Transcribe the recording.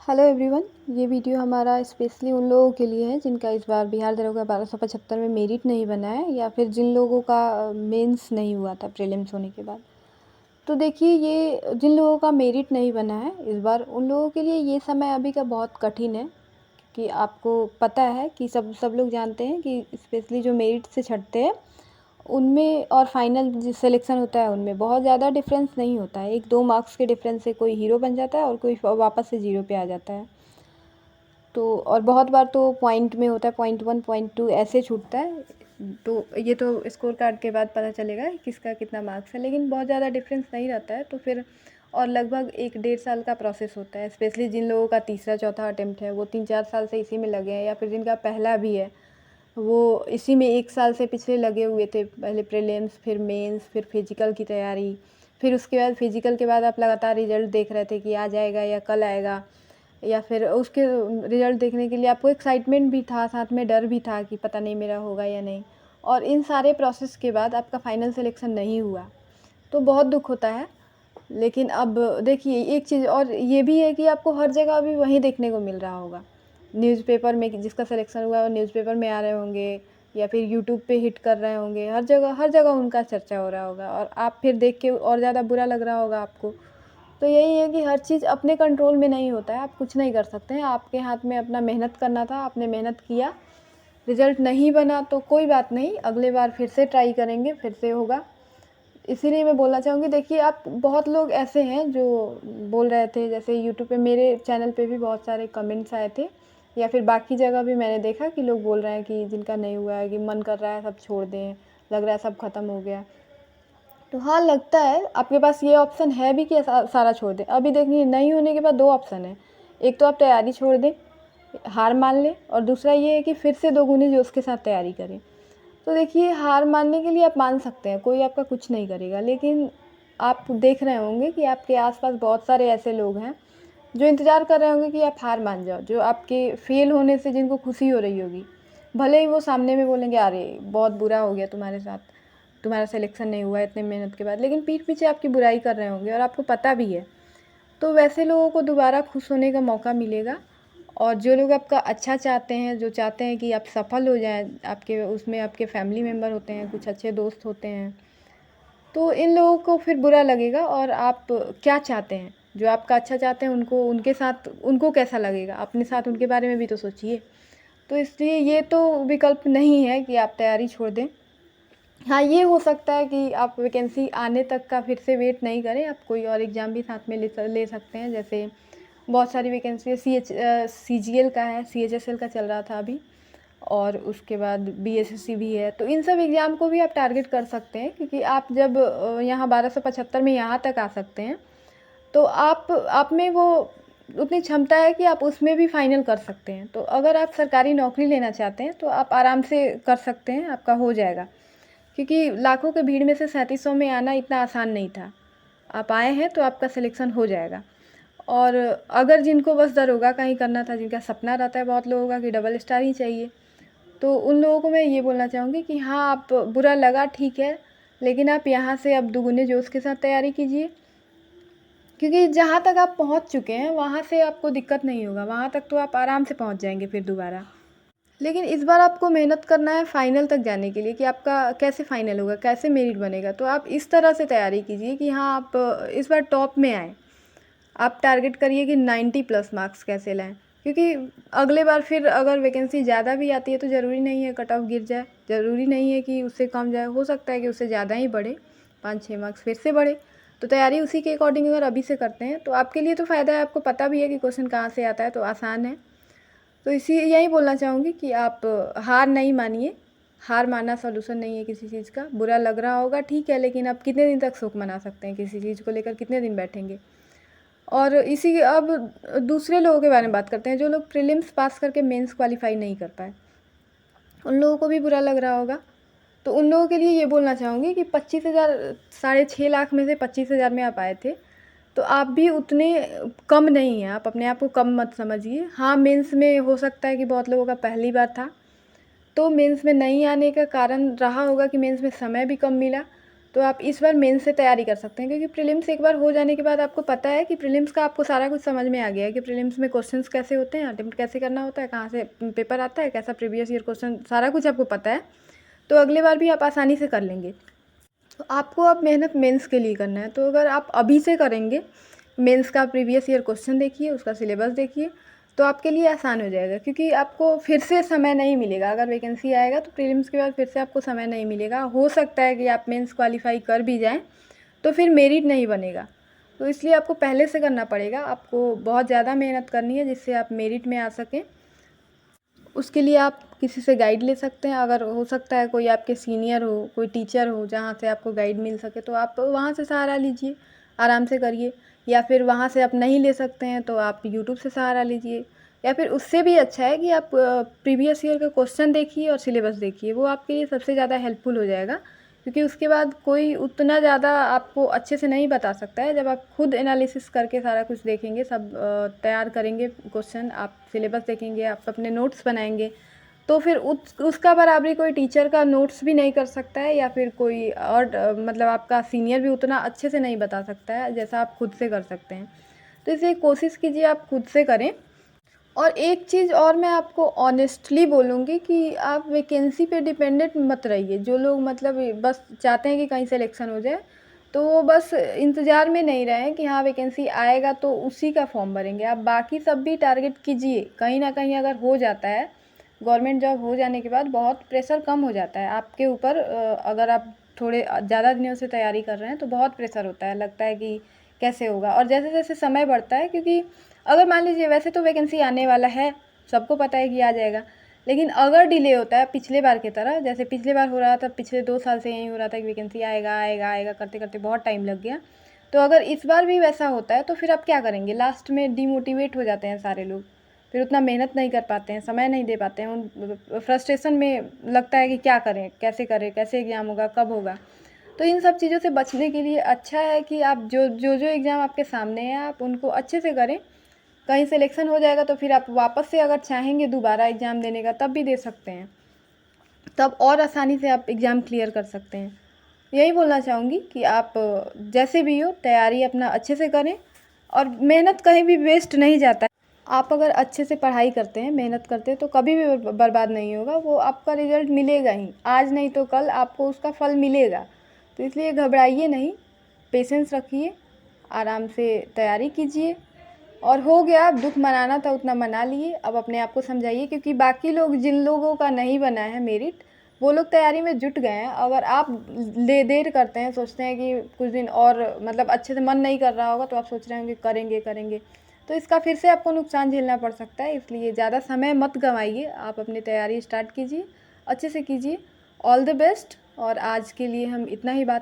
Hello everyone. ये video हमारा specially उन लोगों के लिए है जिनका इस बार बिहार दरोगा 1275 में मेरिट नहीं बना है या फिर जिन लोगों का मेंस नहीं हुआ था प्रीलिम्स होने के बाद। तो देखिए, ये जिन लोगों का मेरिट नहीं बना है इस बार, उन लोगों के लिए ये समय अभी का बहुत कठिन है, कि आपको पता है कि सब सब लोग जानते हैं कि स्पेशली जो मेरिट से छँटते हैं उनमें और फाइनल जो सिलेक्शन होता है उनमें बहुत ज़्यादा डिफरेंस नहीं होता है। 1-2 मार्क्स के डिफरेंस से कोई हीरो बन जाता है और कोई वापस से ज़ीरो पे आ जाता है। तो और बहुत बार तो पॉइंट में होता है, पॉइंट 1 पॉइंट 2 ऐसे छूटता है। तो ये तो स्कोर कार्ड के बाद पता चलेगा कि किसका कितना मार्क्स है, लेकिन बहुत ज़्यादा डिफरेंस नहीं रहता है। तो फिर और लगभग 1-1.5 साल का प्रोसेस होता है। स्पेशली जिन लोगों का तीसरा चौथा अटेम्प्ट है वो 3-4 साल से इसी में लगे हैं, या फिर जिनका पहला भी है वो इसी में 1 साल से पिछले लगे हुए थे। पहले प्रीलिम्स, फिर मेंस, फिर फिजिकल की तैयारी, फिर उसके बाद फिजिकल के बाद आप लगातार रिजल्ट देख रहे थे कि आज आएगा या कल आएगा, या फिर उसके रिज़ल्ट देखने के लिए आपको एक्साइटमेंट भी था, साथ में डर भी था कि पता नहीं मेरा होगा या नहीं। और इन सारे प्रोसेस के बाद आपका फाइनल सिलेक्शन नहीं हुआ, तो बहुत दुःख होता है। लेकिन अब देखिए, एक चीज़ और ये भी है कि आपको हर जगह अभी वही देखने को मिल रहा होगा। न्यूज़पेपर में कि जिसका सिलेक्शन हुआ है वो न्यूज़पेपर में आ रहे होंगे, या फिर यूट्यूब पे हिट कर रहे होंगे, हर जगह उनका चर्चा हो रहा होगा, और आप फिर देख के और ज़्यादा बुरा लग रहा होगा आपको। तो यही है कि हर चीज़ अपने कंट्रोल में नहीं होता है, आप कुछ नहीं कर सकते हैं। आपके हाथ में अपना मेहनत करना था, आपने मेहनत किया, रिज़ल्ट नहीं बना तो कोई बात नहीं, अगले बार फिर से ट्राई करेंगे, फिर से होगा। इसीलिए मैं बोलना चाहूँगी, देखिए आप बहुत लोग ऐसे हैं जो बोल रहे थे, जैसे यूट्यूब पे मेरे चैनल पे भी बहुत सारे कमेंट्स आए थे, या फिर बाकी जगह भी मैंने देखा कि लोग बोल रहे हैं कि जिनका नहीं हुआ है कि मन कर रहा है सब छोड़ दें, लग रहा है सब ख़त्म हो गया। तो हाँ, लगता है आपके पास ये ऑप्शन है भी कि सारा छोड़ दें। अभी देखिए, नहीं होने के बाद 2 ऑप्शन है। एक तो आप तैयारी छोड़ दें, हार मान लें, और दूसरा ये है कि फिर से दोगुनी जोश के साथ तैयारी करें। तो देखिए, हार मानने के लिए आप मान सकते हैं, कोई आपका कुछ नहीं करेगा, लेकिन आप देख रहे होंगे कि आपके आस-पास बहुत सारे ऐसे लोग हैं जो इंतज़ार कर रहे होंगे कि आप हार मान जाओ, जो आपके फेल होने से जिनको खुशी हो रही होगी। भले ही वो सामने में बोलेंगे, अरे! बहुत बुरा हो गया तुम्हारे साथ, तुम्हारा सिलेक्शन नहीं हुआ इतने मेहनत के बाद, लेकिन पीठ पीछे आपकी बुराई कर रहे होंगे और आपको पता भी है। तो वैसे लोगों को दोबारा खुश होने का मौका मिलेगा, और जो लोग आपका अच्छा चाहते हैं, जो चाहते हैं कि आप सफल हो जाएँ, आपके उसमें आपके फैमिली मेंबर होते हैं, कुछ अच्छे दोस्त होते हैं, तो इन लोगों को फिर बुरा लगेगा। और आप क्या चाहते हैं, जो आपका अच्छा चाहते हैं उनको उनके साथ उनको कैसा लगेगा, अपने साथ उनके बारे में भी तो सोचिए। तो इसलिए ये तो विकल्प नहीं है कि आप तैयारी छोड़ दें। हाँ, ये हो सकता है कि आप वैकेंसी आने तक का फिर से वेट नहीं करें, आप कोई और एग्ज़ाम भी साथ में ले सकते हैं। जैसे बहुत सारी वैकेंसी है, सीजीएल का है, सीएचएसएल का चल रहा था अभी, और उसके बाद बीएसएससी भी है। तो इन सब एग्ज़ाम को भी आप टारगेट कर सकते हैं, क्योंकि आप जब यहाँ 1275 में यहाँ तक आ सकते हैं, तो आप में वो उतनी क्षमता है कि आप उसमें भी फ़ाइनल कर सकते हैं। तो अगर आप सरकारी नौकरी लेना चाहते हैं, तो आप आराम से कर सकते हैं, आपका हो जाएगा। क्योंकि लाखों के भीड़ में से 3700 में आना इतना आसान नहीं था। आप आए हैं तो आपका सिलेक्शन हो जाएगा। और अगर जिनको बस दरोगा का ही करना था, जिनका सपना रहता है बहुत लोगों का कि डबल स्टार ही चाहिए, तो उन लोगों को मैं ये बोलना चाहूँगी कि हाँ, आप बुरा लगा ठीक है, लेकिन आप यहाँ से अब दुगुने जोश के साथ तैयारी कीजिए। क्योंकि जहाँ तक आप पहुँच चुके हैं वहाँ से आपको दिक्कत नहीं होगा, वहाँ तक तो आप आराम से पहुँच जाएँगे फिर दोबारा। लेकिन इस बार आपको मेहनत करना है फाइनल तक जाने के लिए, कि आपका कैसे फाइनल होगा, कैसे मेरिट बनेगा। तो आप इस तरह से तैयारी कीजिए कि हाँ, आप इस बार टॉप में आएँ। आप टारगेट करिए कि 90 प्लस मार्क्स कैसे लाएँ, क्योंकि अगले बार फिर अगर वैकेंसी ज़्यादा भी आती है तो ज़रूरी नहीं है कट ऑफ गिर जाए, ज़रूरी नहीं है कि उससे कम जाए, हो सकता है कि उससे ज़्यादा ही बढ़े, 5-6 मार्क्स फिर से बढ़े। तो तैयारी उसी के अकॉर्डिंग अगर अभी से करते हैं तो आपके लिए तो फ़ायदा है, आपको पता भी है कि क्वेश्चन कहाँ से आता है, तो आसान है। तो यही बोलना चाहूँगी कि आप हार नहीं मानिए। हार मानना सॉल्यूशन नहीं है किसी चीज़ का। बुरा लग रहा होगा ठीक है, लेकिन आप कितने दिन तक शोक मना सकते हैं, किसी चीज़ को लेकर कितने दिन बैठेंगे। और अब दूसरे लोगों के बारे में बात करते हैं, जो लोग प्रीलिम्स पास करके मेंस क्वालीफाई नहीं कर पाए, उन लोगों को भी बुरा लग रहा होगा। तो उन लोगों के लिए ये बोलना चाहूँगी कि 25,000, 6.5 लाख में से 25,000 में आप आए थे, तो आप भी उतने कम नहीं हैं, आप अपने आप को कम मत समझिए। हाँ, मेंस में हो सकता है कि बहुत लोगों का पहली बार था, तो मेंस में नहीं आने का कारण रहा होगा कि मेंस में समय भी कम मिला। तो आप इस बार मेंस से तैयारी कर सकते हैं, क्योंकि प्रीलिम्स एक बार हो जाने के बाद आपको पता है कि प्रीलिम्स का आपको सारा कुछ समझ में आ गया है कि प्रीलिम्स में क्वेश्चंस कैसे होते हैं, अटेम्प्ट कैसे करना होता है, कहाँ से पेपर आता है, कैसा प्रीवियस ईयर क्वेश्चन, सारा कुछ आपको पता है। तो अगले बार भी आप आसानी से कर लेंगे। तो आपको अब मेहनत मेंस के लिए करना है। तो अगर आप अभी से करेंगे, मेंस का प्रीवियस ईयर क्वेश्चन देखिए, उसका सिलेबस देखिए, तो आपके लिए आसान हो जाएगा, क्योंकि आपको फिर से समय नहीं मिलेगा। अगर वैकेंसी आएगा तो प्रीलिम्स के बाद फिर से आपको समय नहीं मिलेगा। हो सकता है कि आप मेंस क्वालिफाई कर भी जाएँ तो फिर मेरिट नहीं बनेगा। तो इसलिए आपको पहले से करना पड़ेगा, आपको बहुत ज़्यादा मेहनत करनी है जिससे आप मेरिट में आ सकें। उसके लिए आप किसी से गाइड ले सकते हैं। अगर हो सकता है कोई आपके सीनियर हो, कोई टीचर हो जहाँ से आपको गाइड मिल सके, तो आप वहाँ से सहारा लीजिए, आराम से करिए। या फिर वहाँ से आप नहीं ले सकते हैं तो आप यूट्यूब से सहारा लीजिए, या फिर उससे भी अच्छा है कि आप प्रीवियस ईयर का क्वेश्चन देखिए और सिलेबस देखिए, वो आपके लिए सबसे ज़्यादा हेल्पफुल हो जाएगा। क्योंकि उसके बाद कोई उतना ज़्यादा आपको अच्छे से नहीं बता सकता है। जब आप खुद एनालिसिस करके सारा कुछ देखेंगे, सब तैयार करेंगे क्वेश्चन, आप सिलेबस देखेंगे, आप अपने नोट्स बनाएंगे, तो फिर उसका बराबरी कोई टीचर का नोट्स भी नहीं कर सकता है, या फिर कोई और मतलब आपका सीनियर भी उतना अच्छे से नहीं बता सकता है जैसा आप खुद से कर सकते हैं। तो इसलिए कोशिश कीजिए आप खुद से करें। और एक चीज़ और मैं आपको ऑनेस्टली बोलूँगी कि आप वैकेंसी पे डिपेंडेंट मत रहिए। जो लोग मतलब बस चाहते हैं कि कहीं सिलेक्शन हो जाए, तो वो बस इंतज़ार में नहीं रहें कि हाँ वैकेंसी आएगा तो उसी का फॉर्म भरेंगे। आप बाकी सब भी टारगेट कीजिए, कहीं न कहीं अगर हो जाता है, गवर्नमेंट जॉब हो जाने के बाद बहुत प्रेशर कम हो जाता है आपके ऊपर। अगर आप थोड़े ज़्यादा दिनों से तैयारी कर रहे हैं तो बहुत प्रेशर होता है, लगता है कि कैसे होगा। और जैसे-जैसे समय बढ़ता है, क्योंकि अगर मान लीजिए वैसे तो वैकेंसी आने वाला है, सबको पता है कि आ जाएगा, लेकिन अगर डिले होता है पिछले बार की तरह, जैसे पिछले बार हो रहा था, पिछले 2 साल से यही हो रहा था कि वैकेंसी आएगा, आएगा, आएगा करते-करते बहुत टाइम लग गया। तो अगर इस बार भी वैसा होता है तो फिर आप क्या करेंगे? लास्ट में डिमोटिवेट हो जाते हैं सारे लोग, फिर उतना मेहनत नहीं कर पाते हैं, समय नहीं दे पाते हैं, उन फ्रस्ट्रेशन में लगता है कि क्या करें, कैसे एग्ज़ाम होगा, कब होगा? तो इन सब चीज़ों से बचने के लिए अच्छा है कि आप जो एग्ज़ाम आपके सामने है, आप उनको अच्छे से करें। कहीं सिलेक्शन हो जाएगा तो फिर आप वापस से अगर चाहेंगे दोबारा एग्ज़ाम देने का तब भी दे सकते हैं, तब और आसानी से आप एग्ज़ाम क्लियर कर सकते हैं। यही बोलना चाहूँगी कि आप जैसे भी हो तैयारी अपना अच्छे से करें, और मेहनत कहीं भी वेस्ट नहीं जाता है। आप अगर अच्छे से पढ़ाई करते हैं, मेहनत करते हैं, तो कभी भी बर्बाद नहीं होगा, वो आपका रिज़ल्ट मिलेगा ही, आज नहीं तो कल आपको उसका फल मिलेगा। तो इसलिए घबराइए नहीं, पेशेंस रखिए, आराम से तैयारी कीजिए, और हो गया, दुःख मनाना था उतना मना लिए। अब अपने आप को समझाइए, क्योंकि बाकी लोग, जिन लोगों का नहीं बना है मेरिट, वो लोग तैयारी में जुट गए हैं। अगर आप देर करते हैं, सोचते हैं कि कुछ दिन और मतलब अच्छे से मन नहीं कर रहा होगा, तो आप सोच रहे होंगे करेंगे करेंगे, तो इसका फिर से आपको नुकसान झेलना पड़ सकता है। इसलिए ज़्यादा समय मत गंवाइए, आप अपनी तैयारी स्टार्ट कीजिए, अच्छे से कीजिए। All the best. और आज के लिए हम इतना ही बात